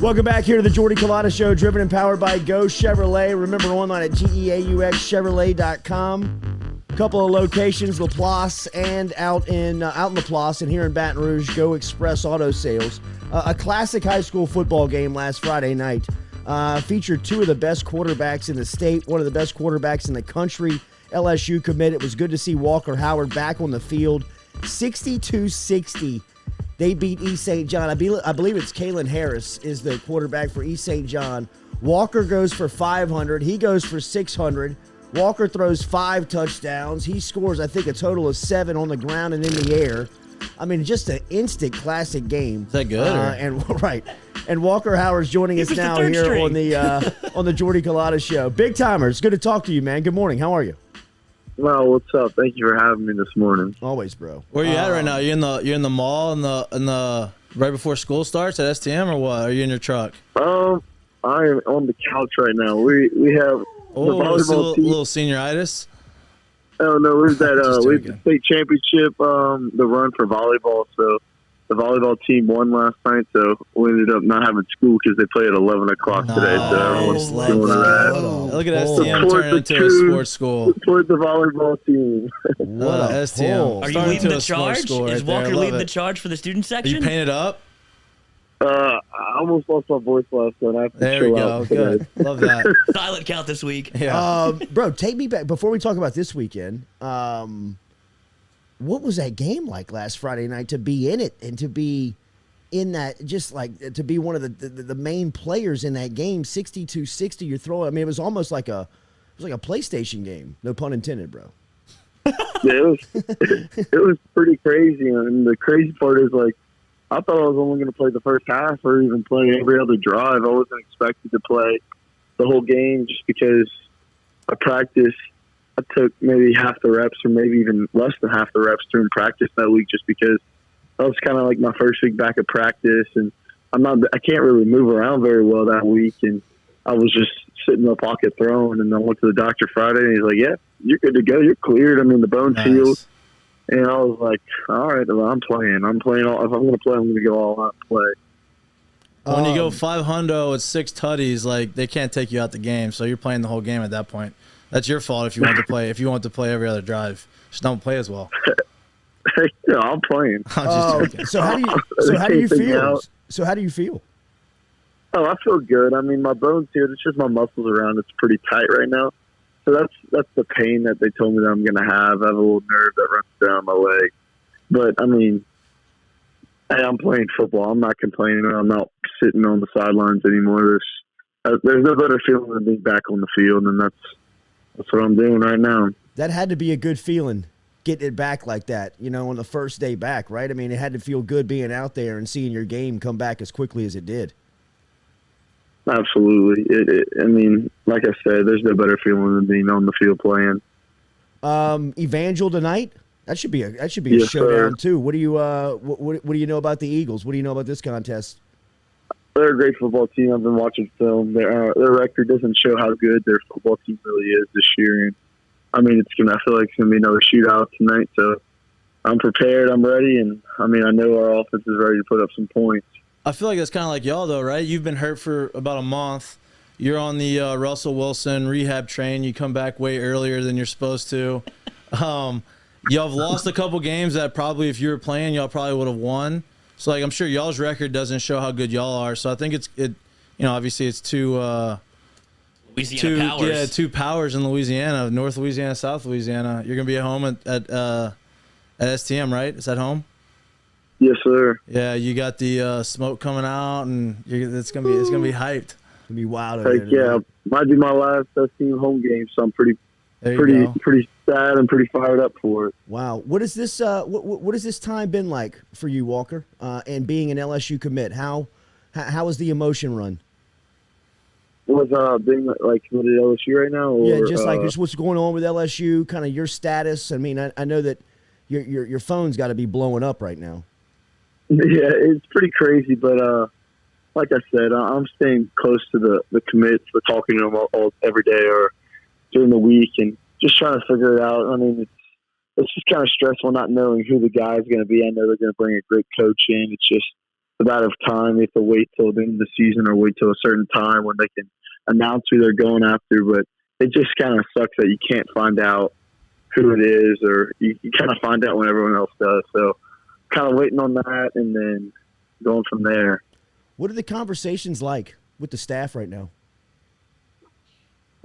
Welcome back here to the Jordy Culotta Show, driven and powered by Go Chevrolet. Remember, online at GEAUXchevrolet.com. A couple of locations, Laplace and out in Laplace and here in Baton Rouge, Go Express Auto Sales. A classic high school football game last Friday night. Featured two of the best quarterbacks in the state, one of the best quarterbacks in the country. LSU commit. It was good to see Walker Howard back on the field. 62-60. They beat East St. John. I believe it's Kalen Harris is the quarterback for East St. John. Walker goes for 500. He goes for 600. Walker throws 5 touchdowns. He scores, I think, a total of 7 on the ground and in the air. I mean, just an instant classic game. Is that good? And Walker Howard's joining us now here on the Jordy Culotta Show. Big timer. It's good to talk to you, man. Good morning. How are you? Well, what's up? Thank you for having me this morning. Always, bro. Where are you at right now? You're in the mall in the right before school starts at STM or what? Are you in your truck? I am on the couch right now. We have the volleyball team. Little senioritis. Oh no, we have the state championship, the run for volleyball. So the volleyball team won last night, so we ended up not having school because they play at 11 o'clock today. So everyone's doing that. Look at STM turning into a sports school. Support the volleyball team. What STM? Are you leading the charge? Is Walker leading the charge for the student section? Are you painted up? I almost lost my voice last night. I have to chill out. Good. Love that. Silent count this week. Yeah. Bro, take me back before we talk about this weekend. What was that game like last Friday night to be in it and to be in that, just like to be one of the main players in that game? 62-60, you're throwing. I mean, it was almost like a PlayStation game. No pun intended, bro. Yeah, it was pretty crazy. And the crazy part is, like, I thought I was only going to play the first half or even play every other drive. I wasn't expected to play the whole game just because I practiced. I took maybe half the reps or maybe even less than half the reps during practice that week just because that was kind of like my first week back at practice, and I can't really move around very well that week, and I was just sitting in the pocket throwing, and I went to the doctor Friday, and he's like, yeah, you're good to go. You're cleared. I mean, the bone's healed. And I was like, all right, well, I'm playing. If I'm going to play, I'm going to go all out and play. When you go 500 with 6 tutties, like, they can't take you out the game, so you're playing the whole game at that point. That's your fault if you want to play. If you want to play every other drive, just don't play as well. Yeah, I'm playing. I'm just joking. So how do you feel? So how do you feel? Oh, I feel good. I mean, my bones here, it's just my muscles around. It's pretty tight right now. So that's the pain that they told me that I'm going to have. I have a little nerve that runs down my leg. But, I mean, hey, I'm playing football. I'm not complaining. I'm not sitting on the sidelines anymore. There's no better feeling than being back on the field, and that's what I'm doing right now. That had to be a good feeling, getting it back like that, on the first day back, right? I mean, it had to feel good being out there and seeing your game come back as quickly as it did. Absolutely. I mean, like I said, there's no better feeling than being on the field playing. Evangel tonight? That should be a Yes, showdown sir. too. What do you what do you know about the Eagles? What do you know about this contest? They're a great football team. I've been watching film. Their record doesn't show how good their football team really is this year. And I mean, I feel like it's gonna be another shootout tonight. So I'm prepared. I'm ready, and I mean, I know our offense is ready to put up some points. I feel like it's kind of like y'all, though, right? You've been hurt for about a month. You're on the Russell Wilson rehab train. You come back way earlier than you're supposed to. Y'all have lost a couple games that probably, if you were playing, y'all probably would have won. So, like, I'm sure y'all's record doesn't show how good y'all are. So I think obviously it's two Louisiana powers. Yeah, 2 powers in Louisiana, North Louisiana, South Louisiana. You're gonna be at home at STM, right? Is that home? Yes, sir. Yeah, you got the smoke coming out, and it's gonna be hyped. It's gonna be wild. Heck yeah, might be my last team home game, so I'm pretty sad and pretty fired up for it. Wow, what is this? What has this time been like for you, Walker? And being an LSU commit, how was the emotion run? Was being like with LSU right now? Or, yeah, just what's going on with LSU, kind of your status. I mean, I know that your phone's got to be blowing up right now. Yeah, it's pretty crazy, but like I said, I'm staying close to the commits. We're talking to them all every day or during the week, and just trying to figure it out. I mean, it's just kind of stressful not knowing who the guy's going to be. I know they're going to bring a great coach in. It's just a matter of time. They have to wait till the end of the season or wait till a certain time when they can announce who they're going after. But it just kind of sucks that you can't find out who it is, or you kind of find out when everyone else does. So kind of waiting on that and then going from there. What are the conversations like with the staff right now?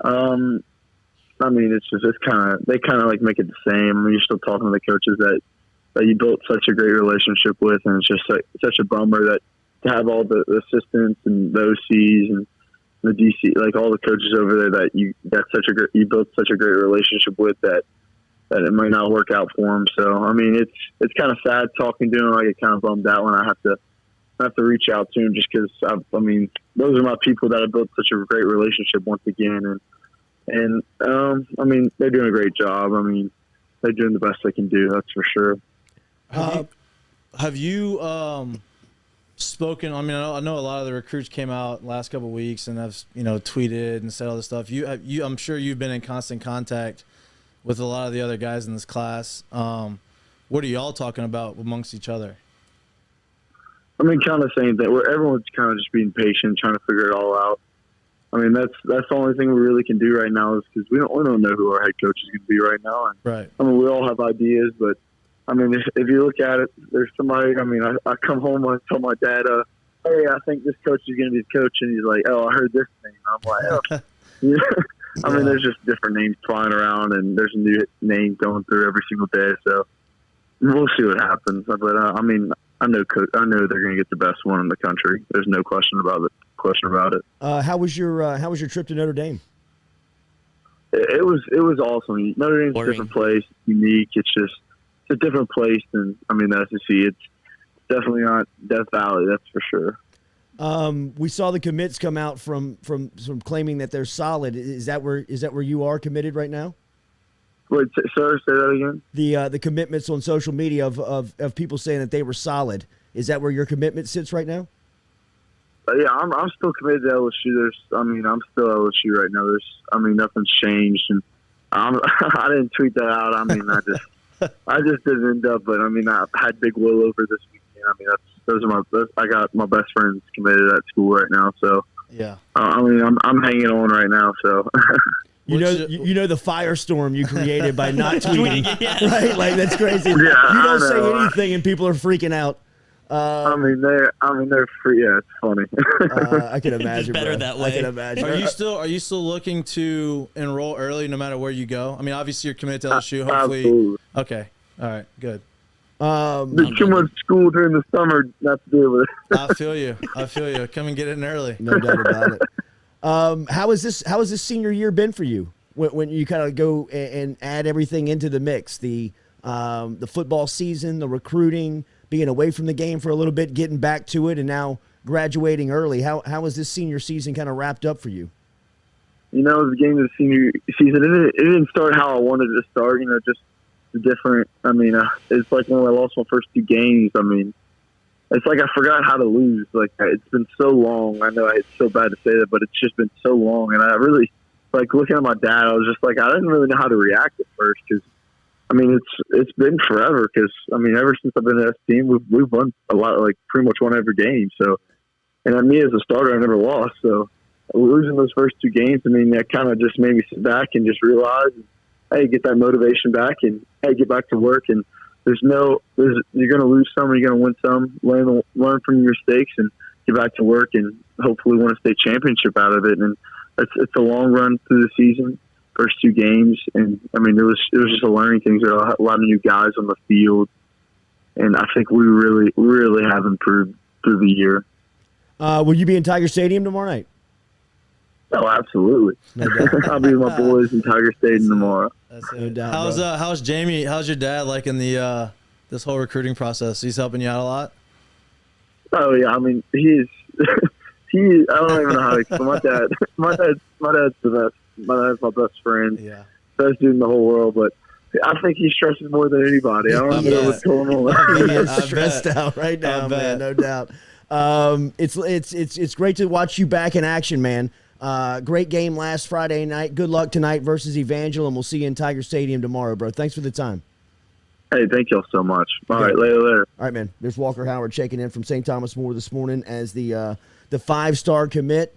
I mean, it's kind of, they kind of like make it the same. I mean, you're still talking to the coaches that you built such a great relationship with, and it's just like, such a bummer that to have all the assistants and the OCs and the DC, like all the coaches over there that you built such a great relationship with that it might not work out for them. So, I mean, it's kind of sad talking to him. I get kind of bummed out when I have to reach out to him just because I mean, those are my people that I built such a great relationship once again. And I mean, they're doing a great job. I mean, they're doing the best they can do. That's for sure. Have you spoken? I mean, I know a lot of the recruits came out last couple of weeks and have tweeted and said all this stuff. I'm sure you've been in constant contact with a lot of the other guys in this class. What are y'all talking about amongst each other? I mean, kind of saying that everyone's kind of just being patient, trying to figure it all out. I mean, that's the only thing we really can do right now is because we don't know who our head coach is going to be right now. And, right. I mean, we all have ideas, but I mean, if you look at it, there's somebody. I mean, I come home and tell my dad, "Hey, I think this coach is going to be the coach," and he's like, "Oh, I heard this name." I'm like, "Oh." Yeah. I mean, there's just different names flying around, and there's a new name going through every single day. So we'll see what happens. But I mean, I know they're going to get the best one in the country. There's no question about it. How was your trip to Notre Dame? It was awesome. Notre Dame's a different place, unique. It's a different place than the SEC. It's definitely not Death Valley, that's for sure. We saw the commits come out from claiming that they're solid. Is that where you are committed right now? Wait, sir, say that again. The commitments on social media of people saying that they were solid. Is that where your commitment sits right now? Yeah, I'm still committed to LSU. I'm still LSU right now. Nothing's changed, and I didn't tweet that out. I just didn't end up. But I had Big Will over this weekend. I got my best friends committed at school right now. So yeah, I'm hanging on right now. So. You know the firestorm you created by not tweeting, right? Like that's crazy. Yeah, you don't say anything and people are freaking out. They're free. Yeah, it's funny. I can imagine. It's better that way. I can imagine. Are you still looking to enroll early, no matter where you go? I mean, obviously you're committed to LSU. Hopefully, absolutely. Okay, all right, good. There's too much school during the summer not to deal with it. I feel you. Come and get it in early. No doubt about it. How has this senior year been for you? When you kind of go and add everything into the mix, the football season, the recruiting, being away from the game for a little bit, getting back to it, and now graduating early. How was this senior season kind of wrapped up for you? The game of the senior season, it didn't start how I wanted it to start. Just different. It's like when I lost my first two games. It's like I forgot how to lose. Like, it's been so long. I know it's so bad to say that, but it's just been so long. And I really, looking at my dad, I was just like, I didn't really know how to react at first because, it's been forever because, ever since I've been in this team, we've won a lot, pretty much won every game. So, and me as a starter, I never lost. So, losing those first two games, that kind of just made me sit back and just realize, hey, get that motivation back and, hey, get back to work. And you're going to lose some, you're going to win some, learn from your mistakes and get back to work and hopefully win a state championship out of it. And it's a long run through the season, first two games. And it was just a learning thing. There are a lot of new guys on the field. And I think we really, really have improved through the year. Will you be in Tiger Stadium tomorrow night? Oh, absolutely. I'll be with my boys in Tiger Stadium tomorrow. That's no doubt. How's Jamie? How's your dad in the this whole recruiting process? He's helping you out a lot. Oh yeah, he's I don't even know how to explain. My dad's the best. My dad's my best friend. Yeah, best dude in the whole world. But I think he stresses more than anybody. I don't know what's going on. He is stressed out right now, man. No doubt. It's great to watch you back in action, man. Great game last Friday night. Good luck tonight versus Evangel, and we'll see you in Tiger Stadium tomorrow, bro. Thanks for the time. Hey, thank y'all so much. All right, later. All right, man. There's Walker Howard checking in from St. Thomas More this morning as the 5-star commit.